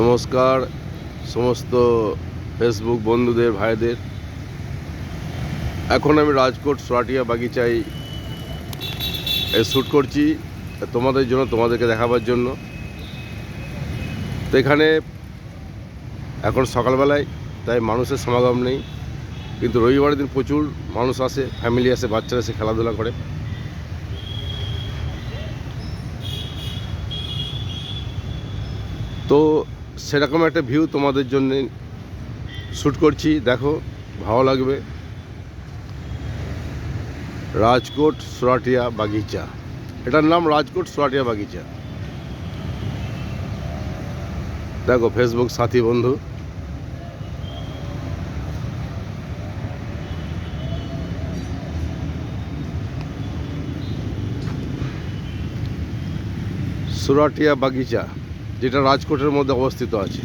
নমস্কার সমস্ত ফেসবুক বন্ধুদের ভাইদের। এখন আমি রাজকোট সোরাটিয়া বাগিচায় শ্যুট করছি তোমাদের জন্য, তোমাদেরকে দেখাবার জন্য। তো এখানে এখন সকালবেলায়, তাই মানুষের সমাগম নেই, কিন্তু রবিবারের দিন প্রচুর মানুষ আসে, ফ্যামিলি আসে, বাচ্চারা এসে খেলাধুলা করে। তো সেরকম একটা ভিউ তোমাদের জন্য শ্যুট করছি, দেখো ভালো লাগবে। রাজকোট সোরাটিয়া বাগিচা, এটার নাম রাজকোট সোরাটিয়া বাগিচা। দেখো ফেসবুক সাথী বন্ধু, সোরাটিয়া বাগিচা, যেটা রাজকোটের মধ্যে অবস্থিত আছে।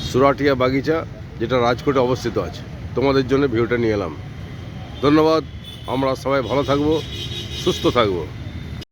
সোরাটিয়া বাগিচা, যেটা রাজকোটে অবস্থিত আছে, তোমাদের জন্য ভিউটা নিয়ে এলাম। ধন্যবাদ। আমরা সবাই ভালো থাকবো, সুস্থ থাকবো।